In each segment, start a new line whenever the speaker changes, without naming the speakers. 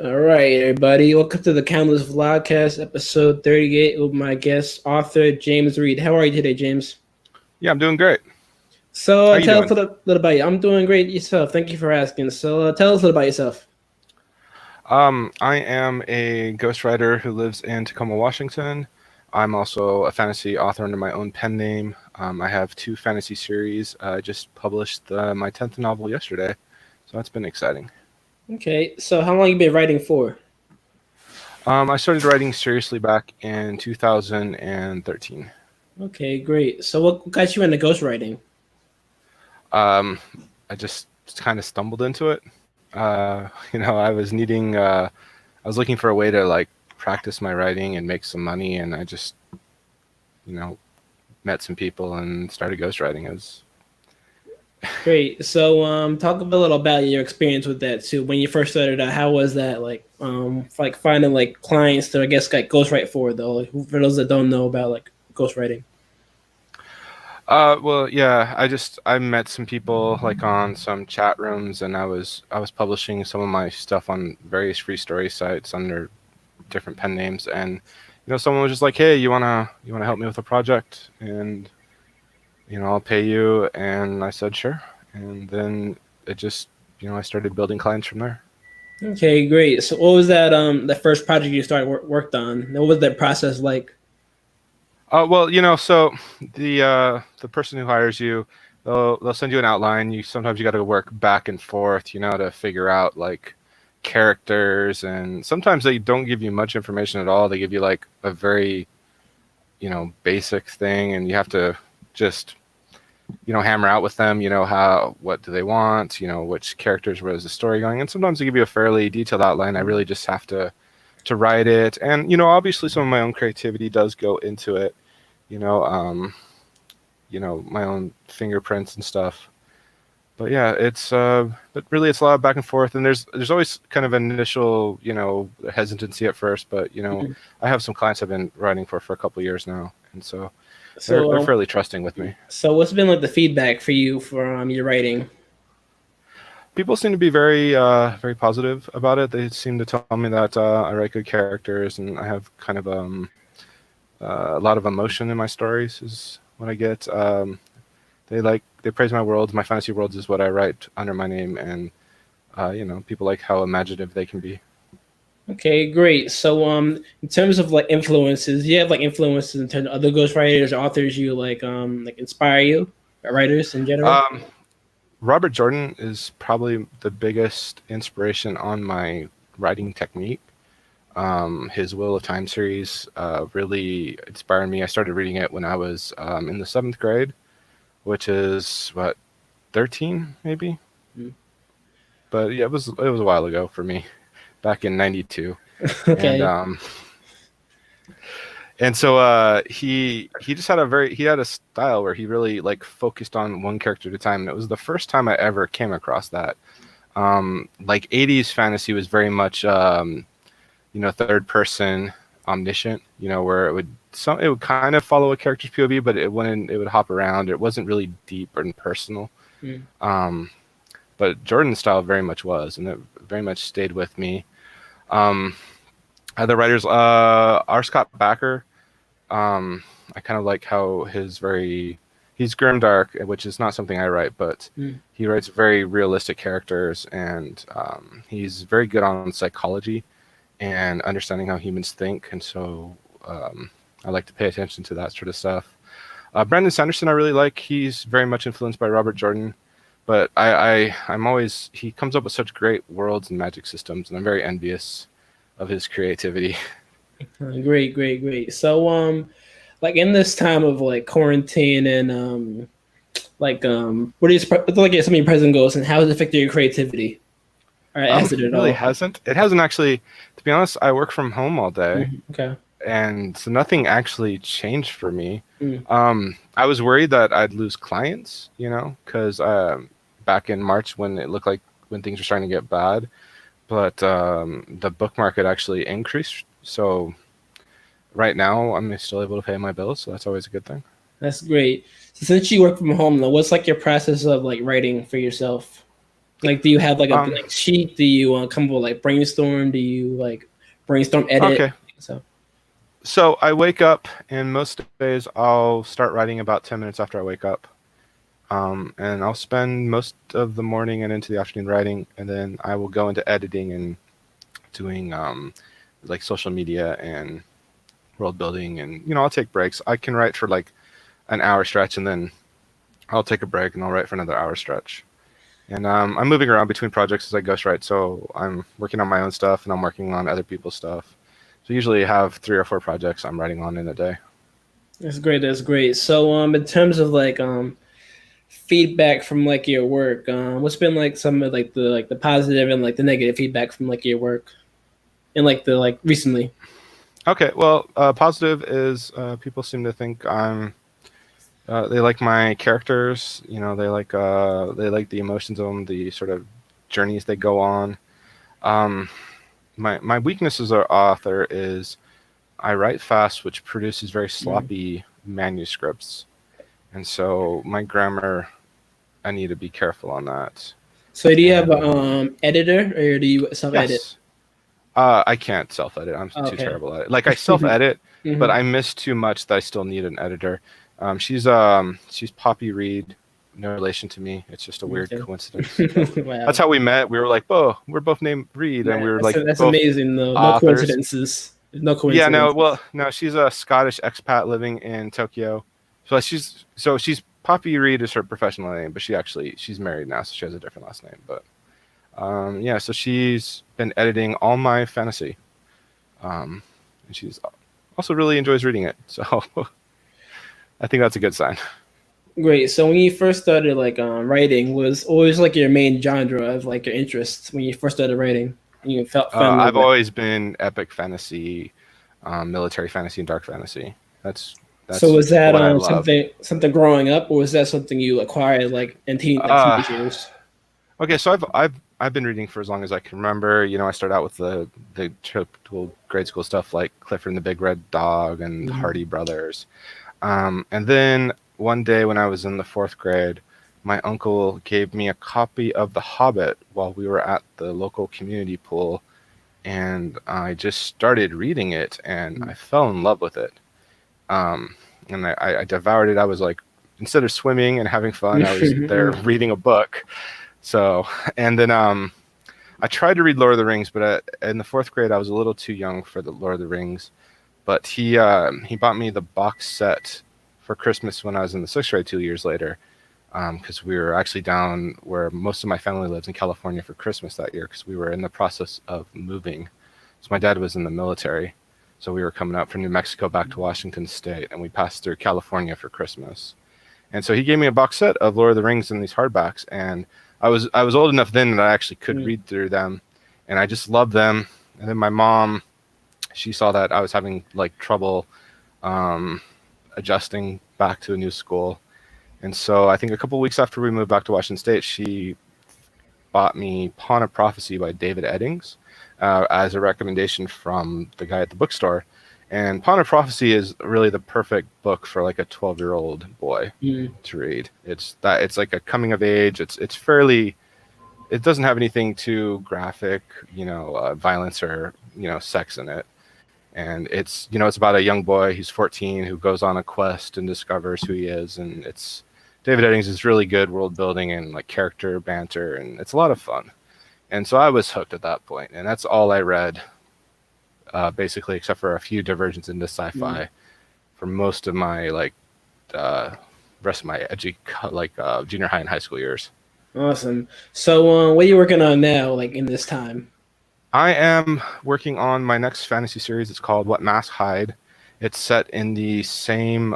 All right, everybody. Welcome to the Countless Vlogcast, episode 38, with my guest, author James Reid. How are you today, James?
Yeah, I'm doing great.
So,
How you
tell us
doing?
a little about you. I'm doing great yourself. Thank you for asking. So, tell us a little about yourself.
I am a ghostwriter who lives in Tacoma, Washington. I'm also a fantasy author under my own pen name. I have two fantasy series. I just published my 10th novel yesterday, so that's been exciting.
Okay, so how long you been writing for?
I started writing seriously back in 2013.
Okay, great. So, what got you into ghostwriting?
Um, I just kind of stumbled into it. I was looking for a way to like practice my writing and make some money, and I just, you know, met some people and started ghostwriting. It was
Great. So, talk a little about your experience with that too. When you first started out, how was that like finding like clients to, I guess, like ghostwrite for though? Like, for those that don't know about like ghostwriting.
well, yeah, I met some people like on some chat rooms, and I was publishing some of my stuff on various free story sites under different pen names, and someone was just like, "Hey, you wanna help me with a project?" And I'll pay you, and I said sure, and then it just I started building clients from there.
Okay, great. So what was that the first project you started worked on? What was that process like?
Well, so the person who hires you, they'll send you an outline. Sometimes you got to work back and forth, to figure out like characters, and sometimes they don't give you much information at all. They give you like a very, basic thing, and you have to just hammer out with them. What do they want? Which characters, where is the story going? And sometimes they give you a fairly detailed outline. I really just have to write it, and obviously some of my own creativity does go into it. you know, um, my own fingerprints and stuff. But yeah, but really it's a lot of back and forth, and there's always kind of an initial, hesitancy at first, but
Mhm.
I have some clients I've been writing for a couple of years now, and so they're
So
fairly trusting with me.
so what's been like the feedback for you for your writing?
People seem to be very positive about it. They seem to tell me that I write good characters, and I have kind of a lot of emotion in my stories is what I get. They praise my worlds. My fantasy worlds is what I write under my name, and people like how imaginative they can be.
Okay, great. So in terms of like influences, do you have like influences in terms of other ghostwriters or authors you like inspire you, or writers in general?
Um, Robert Jordan is probably the biggest inspiration on my writing technique. His Wheel of Time series really inspired me. I started reading it when I was in the seventh grade, which is what, 13 maybe.
Mhm.
But yeah, it was a while ago for me, back in '92, and
Okay.
um, and so he just he had a style where he really like focused on one character at a time, and it was the first time I ever came across that. Like '80s fantasy was very much third person omniscient, where it would kind of follow a character's POV, but it would hop around. It wasn't really deep and personal.
Mm.
Um, but Jordan's style very much was, and it very much stayed with me. Um, Other writers, R. Scott Bakker. I kind of like how he's grimdark, which is not something I write, but
Mm.
he writes very realistic characters, and he's very good on psychology and understanding how humans think, and so I like to pay attention to that sort of stuff. Brandon Sanderson, I really like. He's very much influenced by Robert Jordan, but I'm always he comes up with such great worlds and magic systems, and I'm very envious of his creativity.
Great, great, great. So like in this time of like quarantine and what is like some of your present goals and how has it affected your creativity? Or has it
It
at
really
all?
hasn't. It hasn't actually. To be honest, I work from home all day,
Mhm. Okay.
and so nothing actually changed for me.
Mm.
I was worried that I'd lose clients, because back in March when it looked like when things were starting to get bad, but the book market actually increased. So right now, I'm still able to pay my bills, so that's always a good thing.
That's great. So since you work from home, though, what's like your process of like writing for yourself? Like, do you have like a
Um,
blank sheet? Do you come up with like brainstorm? Do you like brainstorm edit?
okay.
So
So I wake up, and most days I'll start writing about 10 minutes after I wake up. And I'll spend most of the morning and into the afternoon writing, and then I will go into editing and doing like social media and world building, and I'll take breaks. I can write for like an hour stretch, and then I'll take a break and I'll write for another hour stretch. And I'm moving around between projects as I ghostwrite, so I'm working on my own stuff and I'm working on other people's stuff. So usually I have 3 or 4 projects I'm writing on in a day.
that's great. That's great. So in terms of like feedback from like your work, what's been like some of like the positive and like the negative feedback from like your work and like the like recently?
Okay, well, positive is people seem to think they like my characters. They like the emotions of them, the sort of journeys they go on. Um, my weakness as an author is I write fast, which produces very
Mm.
sloppy manuscripts, and so my grammar, I need to be careful on that.
So do you have a
And
editor or do you self edit?
yes, I can't self-edit. I'm too
Okay.
terrible at it. Like I self-edit, but
Hmm.
I miss too much that I still need an editor. She's Poppy Reid, no relation to me. It's just a weird
Okay.
coincidence. But that's
Wow.
how we met. We were like, oh, we're both named Reid, and we
Man,
were like
that's
both
amazing though. No
authors.
coincidences. No
Yeah, no,
coincidences.
well, no, she's a Scottish expat living in Tokyo. So she's Poppy Reid is her professional name, but she's married now, so she has a different last name. But yeah, so she's been editing all my fantasy. And she's also really enjoys reading it. So I think that's a good sign.
Great. So when you first started like writing, was always like your main genre of like your interests when you first started writing? You fell in love
I've
with
always been epic fantasy, military fantasy, and dark fantasy. That's
it. So
that's
was that
what I love.
something growing up, or was that something you acquired like in
Uh,
teenage years?
okay, so I've been reading for as long as I can remember. I started out with the typical grade school stuff like Clifford and the Big Red Dog and the
Mhm.
Hardy Brothers. And then one day when I was in the 4th grade, my uncle gave me a copy of The Hobbit while we were at the local community pool, and I just started reading it, and I fell in love with it. Um, and I devoured it. I was like, instead of swimming and having fun, I was there reading a book. So, and then I tried to read Lord of the Rings, but in the 4th grade, I was a little too young for the Lord of the Rings. But he bought me the box set for Christmas when I was in the 6th grade 2 years later, because we were actually down where most of my family lives in California for Christmas that year, because we were in the process of moving. So my dad was in the military, so we were coming up from New Mexico back to Washington State, and we passed through California for Christmas. And so he gave me a box set of Lord of the Rings in these hardbacks, and I was old enough then that I actually could read through them, and I just loved them. And then my mom, she saw that I was having like trouble um, adjusting back to a new school, and so I think a couple of weeks after we moved back to Washington State, she bought me Pawn of Prophecy by David Eddings as a recommendation from the guy at the bookstore. And Pawn of Prophecy is really the perfect book for like a 12-year-old boy
Mm.
to read. It's like a coming of age. It's fairly. It doesn't have anything too graphic, violence or sex in it. And it's about a young boy. He's 14 who goes on a quest and discovers who he is. And it's David Eddings is really good world building and like character banter, and it's a lot of fun. And so I was hooked at that point, and that's all I read, basically, except for a few diversions into
Mm.
sci-fi for most of my uh, rest of my junior high and high school years.
Awesome. So what are you working on now, like in this time?
I am working on my next fantasy series. It's called What Mask Hide. It's set in the same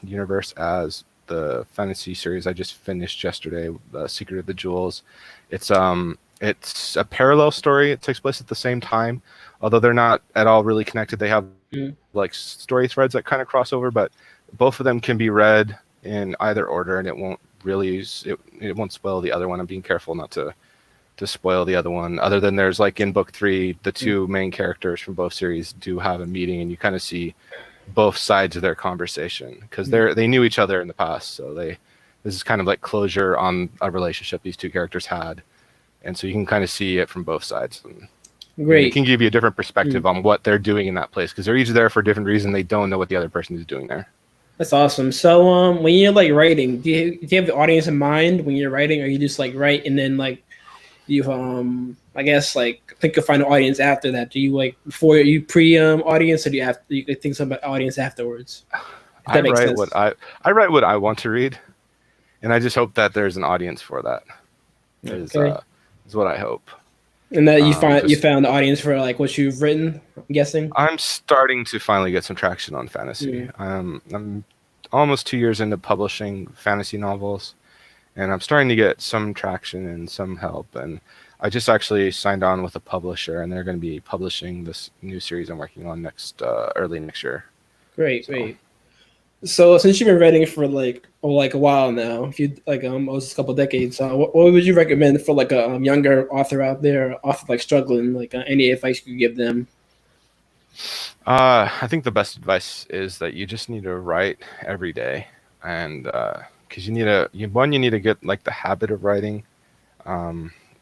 universe as the fantasy series I just finished yesterday, The Secret of the Jewels. It's a parallel story. It takes place at the same time, although they're not at all really connected. They have
Mm.
like story threads that kind of cross over, but both of them can be read in either order, and it won't spoil the other one. I'm being careful not to spoil the other one, other than there's like in book 3, the two main characters from both series do have a meeting, and you kind of see both sides of their conversation because
Mm.
they knew each other in the past, so this is kind of like closure on a relationship these two characters had. and so you can kind of see it from both sides. And it
Great.
can give you a different perspective on what they're doing in that place, because they're each there for a different reason. They don't know what the other person is doing there.
That's awesome. So, when you're like writing, do you have the audience in mind when you're writing, or you just like write and then like you I guess like think you'll find an audience after that? Do you like before you pre audience, or do you have you think something about audience afterwards? If
I
that makes
write
sense.
I write what I want to read, and I just hope that there's an audience for that.
Okay.
Is what I hope.
And that you
Just
found the audience for like what you've written. I'm guessing.
I'm starting to finally get some traction on fantasy. I'm almost 2 years into publishing fantasy novels, and I'm starting to get some traction and some help. And I just actually signed on with a publisher, and they're going to be publishing this new series I'm working on early next year.
Great, great. So since you've been writing for like a while now, if you like almost a couple decades, what would you recommend for like a younger author out there, author like struggling, like any advice you could give them?
I think the best advice is that you just need to write every day, and because you need to get like the habit of writing.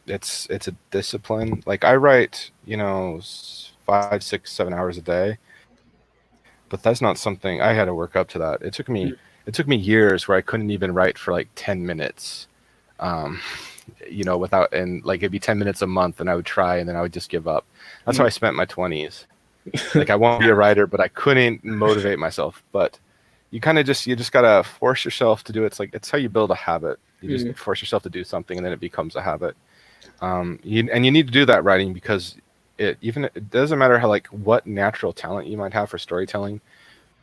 It's a discipline. Like I write, 5, 6, 7 hours a day, but that's not something I had to work up to that. It took me years where I couldn't even write for like 10 minutes. Um, without, and like it'd be 10 minutes a month, and I would try, and then I would just give up. That's how I spent my 20s. Like I want to be a writer, but I couldn't motivate myself. But you just gotta force yourself to do it. It's how you build a habit. You just force yourself to do something, and then it becomes a habit. You need to do that writing, because it doesn't matter what natural talent you might have for storytelling.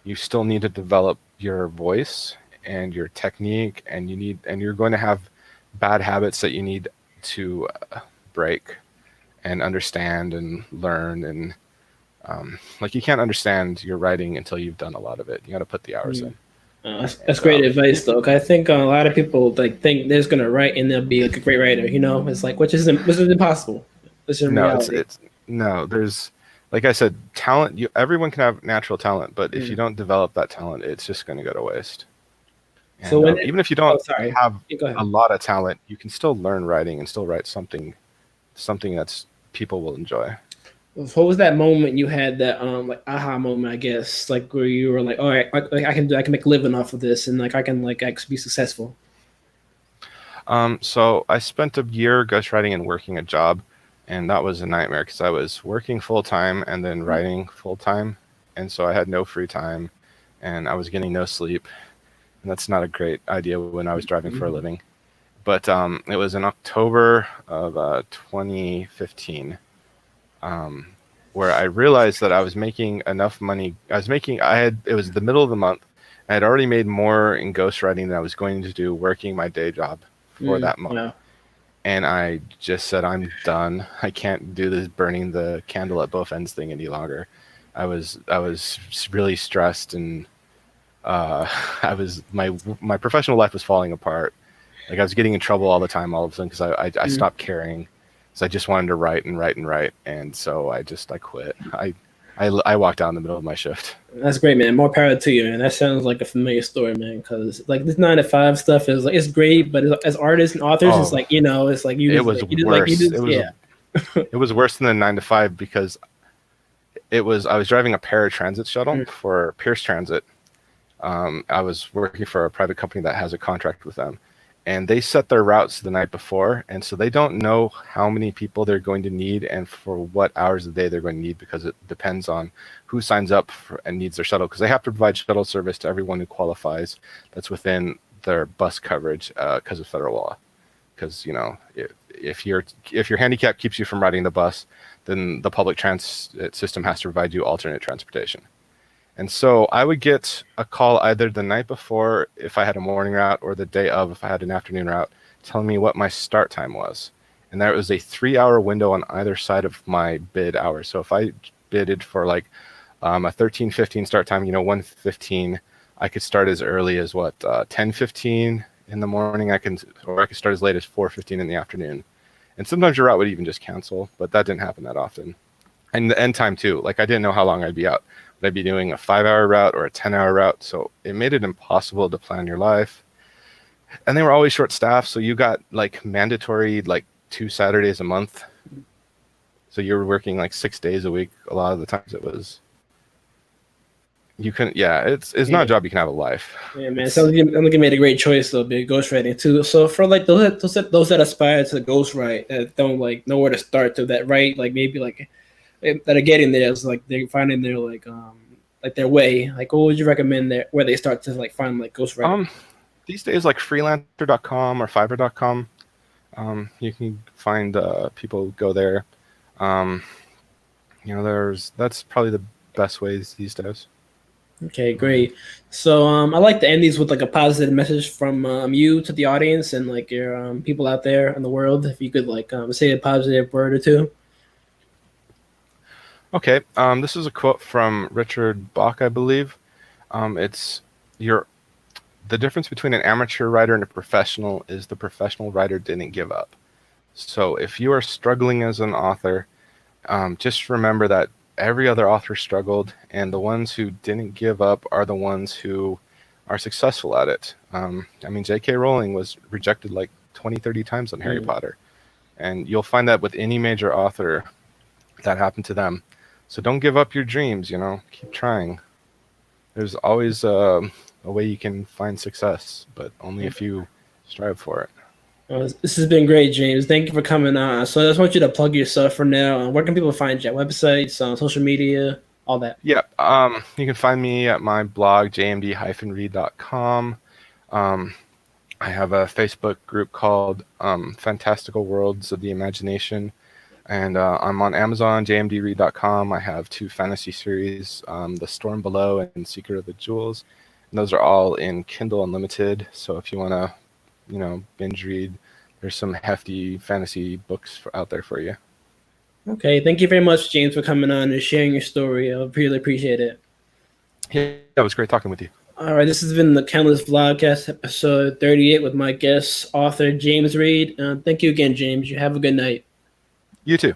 You still need to develop your voice and your technique, and you're going to have bad habits that you need to break and understand and learn. And you can't understand your writing until you've done a lot of it. You got to put the hours in.
That's great advice, though. 'Cause I think a lot of people like think they're just gonna write and they'll be like a great writer. It's like which is impossible. This is
No,
reality.
there's, like I said, talent. Everyone can have natural talent, but if you don't develop that talent, it's just going to go to waste. And
So
even if you don't have
Go ahead.
a lot of talent, you can still learn writing and still write something that's people will enjoy.
What was that moment you had that like aha moment? I guess like where you were like, all right, I can make a living off of this, and like I can like actually be successful.
So I spent a year ghostwriting and working a job, and that was a nightmare because I was working full time and then writing full time, and so I had no free time, and I was getting no sleep, and that's not a great idea when I was driving for a living. But it was in October of 2015, where I realized that I was making enough money. It was the middle of the month. I had already made more in ghostwriting than I was going to do working my day job for that month.
Yeah.
And I just said, I'm done. I can't do this burning the candle at both ends thing any longer. I was really stressed, and my professional life was falling apart. Like I was getting in trouble all the time, all of a sudden, because I stopped caring. So I just wanted to write and write and write, and so I quit. I walked out in the middle of my shift.
That's great, man. More power to you, man. That sounds like a familiar story, man. Because like this 9 to 5 stuff is like it's great, but as artists and authors, it's like it's like you.
It was worse. It was worse than the 9 to 5 because I was driving a paratransit shuttle for Pierce Transit. I was working for a private company that has a contract with them, and they set their routes the night before, and so they don't know how many people they're going to need and for what hours of the day they're going to need, because it depends on who signs up and needs their shuttle, because they have to provide shuttle service to everyone who qualifies that's within their bus coverage because of federal law. Because if your handicap keeps you from riding the bus, then the public transit system has to provide you alternate transportation. And so I would get a call either the night before if I had a morning route, or the day of if I had an afternoon route, telling me what my start time was. And there was a 3-hour window on either side of my bid hours. So if I bidded for like a 13:15 start time, 1:15, I could start as early as 10:15 in the morning. I could start as late as 4:15 in the afternoon. And sometimes your route would even just cancel, but that didn't happen that often. And the end time too. Like I didn't know how long I'd be out. Would I be doing a 5-hour route or a 10-hour route? So it made it impossible to plan your life. And they were always short staffed, so you got like mandatory like 2 Saturdays a month. So you're working like 6 days a week. A lot of the times it was. You couldn't. Yeah, it's not a job you can have a life.
Yeah, man. Sounds like you made a great choice though, be ghostwriting too. So for like those that aspire to ghostwrite that don't like know where to start to that write like maybe like that are getting there, it's like they're finding their like their way. Like what would you recommend there where they start to like find like ghostwriting?
These days like freelancer.com or fiverr.com, you can find people go there. That's probably the best ways these days.
Okay, great. So I like to end these with like a positive message from you to the audience and like your people out there in the world. If you could like say a positive word or two.
Okay, this is a quote from Richard Bach, I believe. It's the difference between an amateur writer and a professional is the professional writer didn't give up. So if you are struggling as an author, just remember that every other author struggled, and the ones who didn't give up are the ones who are successful at it. J.K. Rowling was rejected like 20, 30 times on Harry Potter. And you'll find that with any major author that happened to them. So don't give up your dreams, keep trying. There's always a way you can find success, but only if you strive for it.
This has been great, James. Thank you for coming on. So I just want you to plug yourself for now. Where can people find you? Websites, social media, all that?
Yeah, you can find me at my blog, jmd-reid.com. I have a Facebook group called Fantastical Worlds of the Imagination. And I'm on Amazon, jmdreid.com. I have 2 fantasy series, The Storm Below and Secret of the Jewels. And those are all in Kindle Unlimited. So if you want to binge read, there's some hefty fantasy books out there for you.
Okay, thank you very much, James, for coming on and sharing your story. I really appreciate it.
Yeah, it was great talking with you.
All right, this has been the Countless Vlogcast, episode 38 with my guest, author James Reid. Thank you again, James. You have a good night.
You too.